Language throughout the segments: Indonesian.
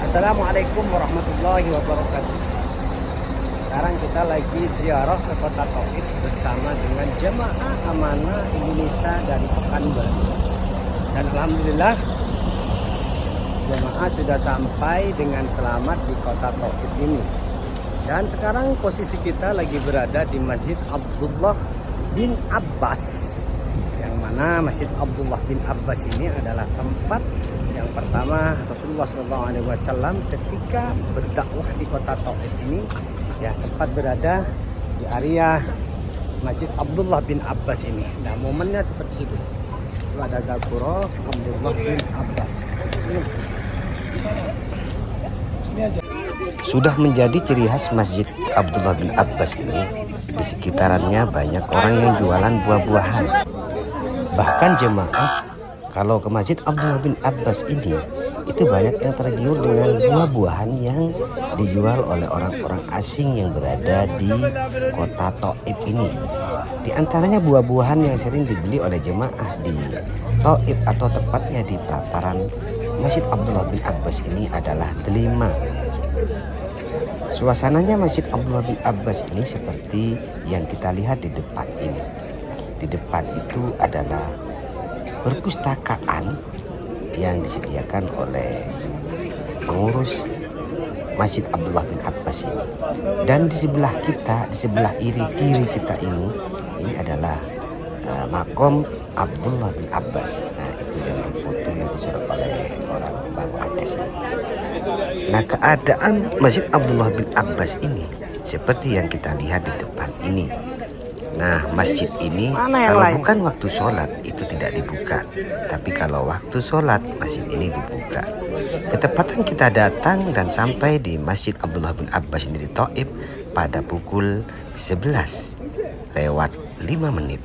Assalamualaikum warahmatullahi wabarakatuh. Sekarang kita lagi ziarah ke Kota Tauhid bersama dengan jemaah amanah Indonesia dari Pekanbaru. Dan alhamdulillah jemaah sudah sampai dengan selamat di Kota Tauhid ini. Dan sekarang posisi kita lagi berada di Masjid Abdullah bin Abbas. Yang mana Masjid Abdullah bin Abbas ini adalah tempat yang pertama Rasulullah SAW ketika berdakwah di Kota Tauhid ini ya sempat berada di area Masjid Abdullah bin Abbas ini. Nah, momennya seperti itu. Itu ada Gapura Abdullah bin Abbas. Sudah menjadi ciri khas Masjid Abdullah bin Abbas ini. Di sekitarannya banyak orang yang jualan buah-buahan. Bahkan jemaah kalau ke Masjid Abdullah bin Abbas ini, itu banyak yang tergiur dengan buah-buahan yang dijual oleh orang-orang asing yang berada di Kota Tauhid ini. Di antaranya buah-buahan yang sering dibeli oleh jemaah di Tauhid atau tepatnya di pelataran Masjid Abdullah bin Abbas ini adalah delima. Suasananya Masjid Abdullah bin Abbas ini seperti yang kita lihat di depan ini. Di depan itu adalah perpustakaan yang disediakan oleh pengurus Masjid Abdullah bin Abbas ini. Dan di sebelah kita, di sebelah kiri kita ini adalah makom Abdullah bin Abbas. Nah, itu yang dipoto yang disorot oleh orang Bangladesh ini. Nah, keadaan Masjid Abdullah bin Abbas ini seperti yang kita lihat di depan ini. Nah, masjid ini kalau bukan waktu sholat itu tidak dibuka. Tapi kalau waktu sholat masjid ini dibuka. Ketepatan kita datang dan sampai di Masjid Abdullah bin Abbas ini di Tauhid pada pukul 11 lewat 5 menit.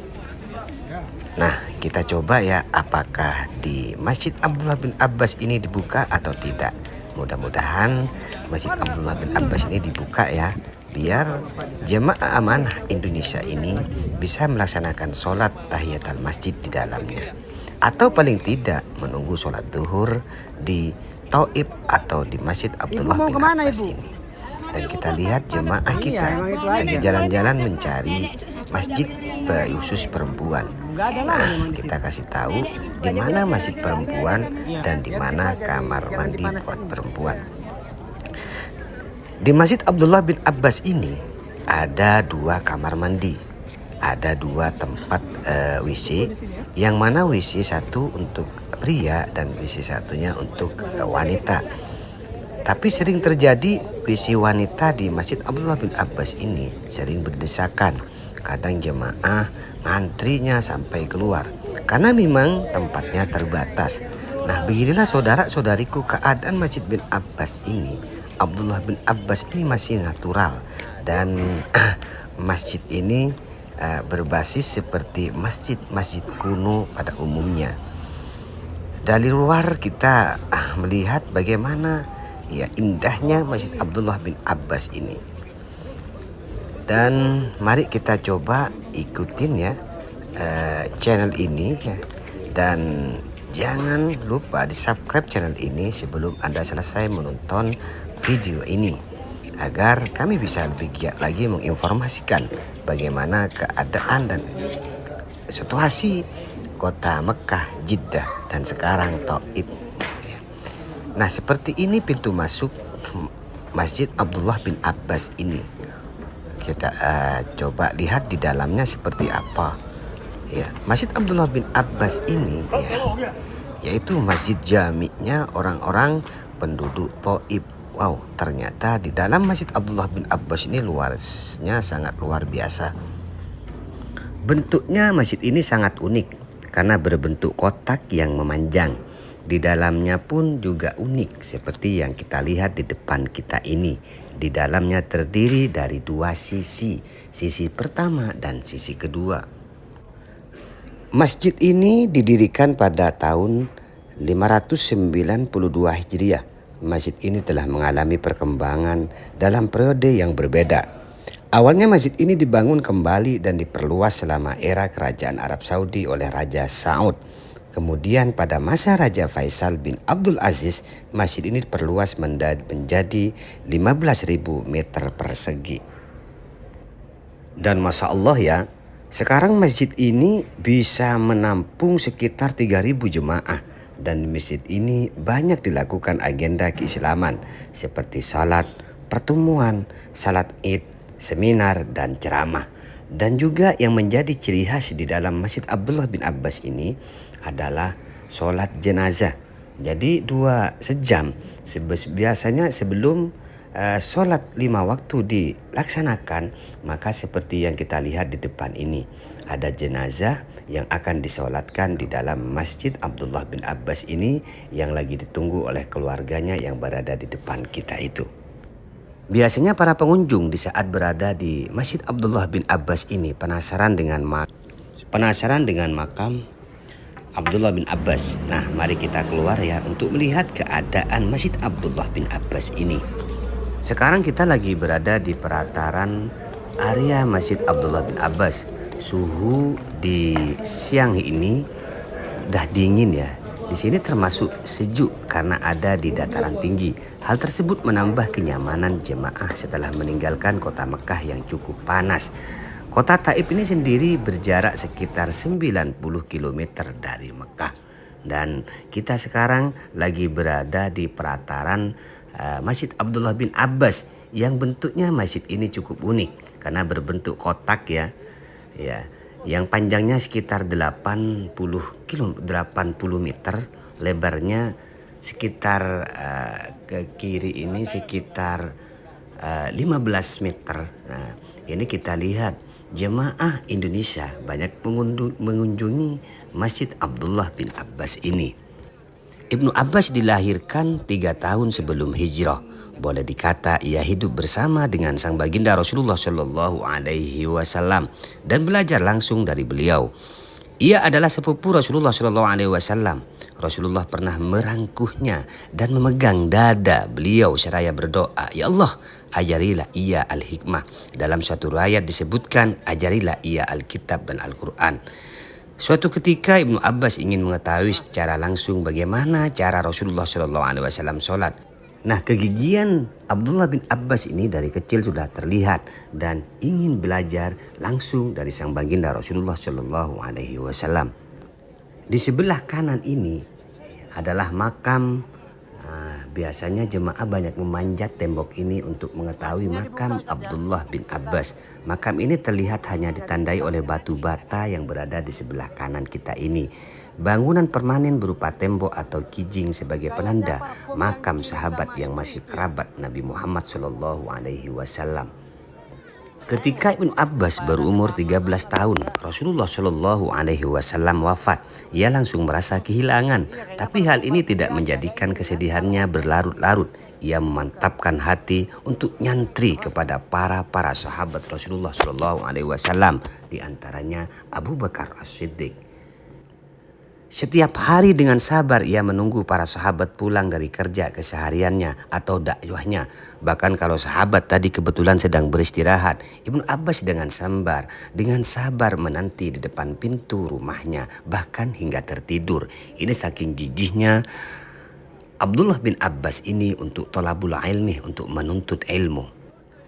Nah, kita coba ya apakah di Masjid Abdullah bin Abbas ini dibuka atau tidak. Mudah-mudahan Masjid Abdullah bin Abbas ini dibuka ya, biar jemaah amanah Indonesia ini bisa melaksanakan sholat tahiyatul masjid di dalamnya. Atau paling tidak menunggu sholat duhur di Tauhid atau di Masjid Abdullah bin Abbas ini. Dan kita lihat jemaah kita lagi jalan-jalan mencari masjid khusus perempuan. Nah, kita kasih tahu di mana masjid perempuan dan di mana kamar mandi buat perempuan. Di Masjid Abdullah bin Abbas ini ada 2 kamar mandi, ada 2 tempat WC, yang mana WC satu untuk pria dan WC satunya untuk wanita. Tapi sering terjadi WC wanita di Masjid Abdullah bin Abbas ini sering berdesakan. Kadang jemaah ngantrinya sampai keluar karena memang tempatnya terbatas. Nah, beginilah saudara-saudariku keadaan Masjid bin Abbas ini. Abdullah bin Abbas ini masih natural dan masjid ini berbasis seperti masjid-masjid kuno pada umumnya. Dari luar kita melihat bagaimana ya indahnya Masjid Abdullah bin Abbas ini. Dan mari kita coba ikutin ya channel ini ya. Dan jangan lupa di subscribe channel ini sebelum Anda selesai menonton video ini, agar kami bisa lebih giat lagi menginformasikan bagaimana keadaan dan situasi kota Mekah, Jeddah, dan sekarang Tauhid. Nah, seperti ini pintu masuk Masjid Abdullah bin Abbas ini. Kita coba lihat di dalamnya seperti apa. Ya, Masjid Abdullah bin Abbas ini ya, yaitu masjid jami'nya orang-orang penduduk Tauhid. Wow, ternyata di dalam Masjid Abdullah bin Abbas ini luasnya sangat luar biasa. Bentuknya masjid ini sangat unik karena berbentuk kotak yang memanjang. Di dalamnya pun juga unik seperti yang kita lihat di depan kita ini. Di dalamnya terdiri dari 2 sisi, sisi pertama dan sisi kedua. Masjid ini didirikan pada tahun 592 Hijriah. Masjid ini telah mengalami perkembangan dalam periode yang berbeda. Awalnya masjid ini dibangun kembali dan diperluas selama era kerajaan Arab Saudi oleh Raja Saud. Kemudian pada masa Raja Faisal bin Abdul Aziz, masjid ini diperluas menjadi 15.000 meter persegi. Dan Masya Allah ya, sekarang masjid ini bisa menampung sekitar 3.000 jemaah. Dan di masjid ini banyak dilakukan agenda keislaman seperti salat, pertemuan, salat id, seminar, dan ceramah. Dan juga yang menjadi ciri khas di dalam Masjid Abdullah bin Abbas ini adalah sholat jenazah. Jadi 2 sejam biasanya sebelum sholat 5 waktu dilaksanakan, maka seperti yang kita lihat di depan ini, ada jenazah yang akan disolatkan di dalam Masjid Abdullah bin Abbas ini yang lagi ditunggu oleh keluarganya yang berada di depan kita itu. Biasanya para pengunjung di saat berada di Masjid Abdullah bin Abbas ini penasaran dengan makam Abdullah bin Abbas. Nah, mari kita keluar ya untuk melihat keadaan Masjid Abdullah bin Abbas ini. Sekarang kita lagi berada di pelataran area Masjid Abdullah bin Abbas. Suhu di siang ini udah dingin ya. Di sini termasuk sejuk karena ada di dataran tinggi. Hal tersebut menambah kenyamanan jemaah setelah meninggalkan kota Mekah yang cukup panas. Kota Taif ini sendiri berjarak sekitar 90 km dari Mekah. Dan kita sekarang lagi berada di pelataran Masjid Abdullah bin Abbas yang bentuknya masjid ini cukup unik karena berbentuk kotak ya. Yang panjangnya sekitar 80 meter, lebarnya sekitar ke kiri ini sekitar 15 meter. Nah, ini kita lihat jemaah Indonesia banyak mengunjungi Masjid Abdullah bin Abbas ini. Ibnu Abbas dilahirkan 3 tahun sebelum hijrah. Boleh dikata ia hidup bersama dengan sang baginda Rasulullah Shallallahu Alaihi Wasallam dan belajar langsung dari beliau. Ia adalah sepupu Rasulullah Shallallahu Alaihi Wasallam. Rasulullah pernah merangkuhnya dan memegang dada beliau seraya berdoa, "Ya Allah, ajarilah ia al-hikmah." Dalam suatu riwayat disebutkan, "Ajarilah ia Alkitab dan Al-Quran." Suatu ketika Ibnu Abbas ingin mengetahui secara langsung bagaimana cara Rasulullah Shallallahu Alaihi Wasallam sholat. Nah, kegigihan Abdullah bin Abbas ini dari kecil sudah terlihat dan ingin belajar langsung dari sang baginda Rasulullah Shallallahu Alaihi Wasallam. Di sebelah kanan ini adalah makam. Biasanya jemaah banyak memanjat tembok ini untuk mengetahui makam Abdullah bin Abbas. Makam ini terlihat hanya ditandai oleh batu bata yang berada di sebelah kanan kita ini. Bangunan permanen berupa tembok atau kijing sebagai penanda makam sahabat yang masih kerabat Nabi Muhammad SAW. Ketika Ibnu Abbas berumur 13 tahun, Rasulullah Shallallahu Alaihi Wasallam wafat. Ia langsung merasa kehilangan, tapi hal ini tidak menjadikan kesedihannya berlarut-larut. Ia memantapkan hati untuk nyantri kepada para sahabat Rasulullah Shallallahu Alaihi Wasallam, di antaranya Abu Bakar As-Siddiq. Setiap hari dengan sabar ia menunggu para sahabat pulang dari kerja kesehariannya atau dakwahnya. Bahkan kalau sahabat tadi kebetulan sedang beristirahat, Ibnu Abbas dengan sabar menanti di depan pintu rumahnya, bahkan hingga tertidur. Ini saking gigihnya Abdullah bin Abbas ini untuk thalabul ilmi, untuk menuntut ilmu.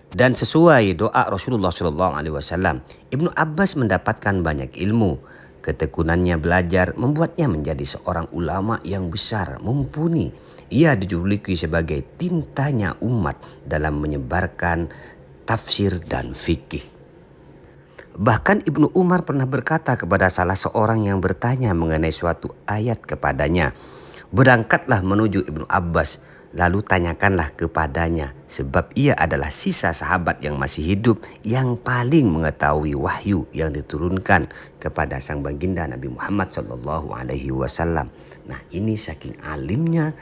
Dan sesuai doa Rasulullah SAW, Ibnu Abbas mendapatkan banyak ilmu. Ketekunannya belajar membuatnya menjadi seorang ulama yang besar, mumpuni. Ia dijuluki sebagai tintanya umat dalam menyebarkan tafsir dan fikih. Bahkan Ibnu Umar pernah berkata kepada salah seorang yang bertanya mengenai suatu ayat kepadanya, "Berangkatlah menuju Ibnu Abbas, lalu tanyakanlah kepadanya, sebab ia adalah sisa sahabat yang masih hidup yang paling mengetahui wahyu yang diturunkan kepada sang baginda Nabi Muhammad SAW." Nah, ini saking alimnya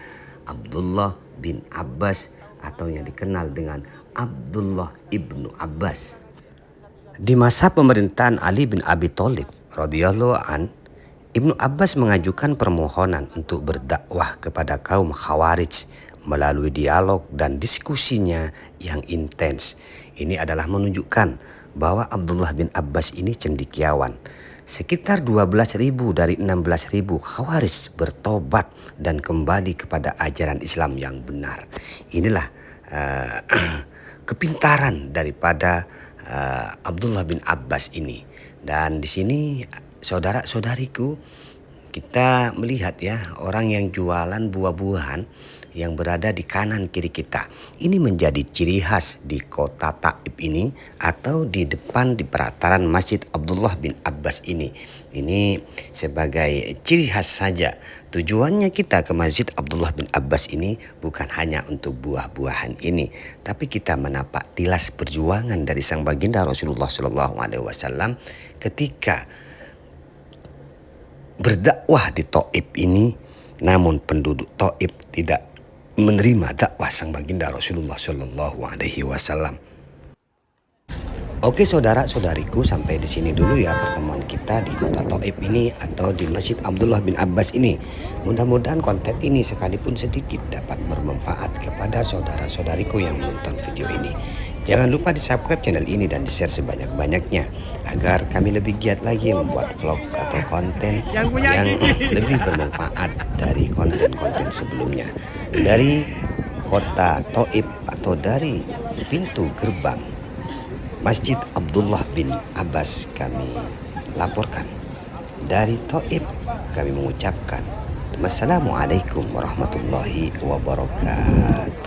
Abdullah bin Abbas atau yang dikenal dengan Abdullah ibnu Abbas. Di masa pemerintahan Ali bin Abi Thalib radhiyallahu an, Ibnu Abbas mengajukan permohonan untuk berdakwah kepada kaum Khawarij melalui dialog dan diskusinya yang intens. Ini adalah menunjukkan bahwa Abdullah bin Abbas ini cendekiawan. sekitar 12.000 dari 16.000 Khawarij bertobat dan kembali kepada ajaran Islam yang benar. Inilah kepintaran daripada Abdullah bin Abbas ini. Dan di sini saudara-saudariku, kita melihat ya, orang yang jualan buah-buahan yang berada di kanan kiri kita. Ini menjadi ciri khas di kota Taif ini atau di depan di pelataran Masjid Abdullah bin Abbas ini. Ini sebagai ciri khas saja. Tujuannya kita ke Masjid Abdullah bin Abbas ini bukan hanya untuk buah-buahan ini, tapi kita menapak tilas perjuangan dari sang baginda Rasulullah SAW ketika berdakwah di Taif ini. Namun penduduk Taif tidak menerima dakwah sang baginda Rasulullah SAW. Oke saudara-saudariku, sampai di sini dulu ya pertemuan kita di kota Taif ini atau di Masjid Abdullah bin Abbas ini. Mudah-mudahan konten ini sekalipun sedikit dapat bermanfaat kepada saudara-saudariku yang menonton video ini. Jangan lupa di-subscribe channel ini dan di-share sebanyak-banyaknya agar kami lebih giat lagi membuat vlog atau konten yang lebih bermanfaat dari konten-konten sebelumnya. Dari kota Taif atau dari pintu gerbang Masjid Abdullah bin Abbas kami laporkan. Dari Taif kami mengucapkan Wassalamualaikum warahmatullahi wabarakatuh.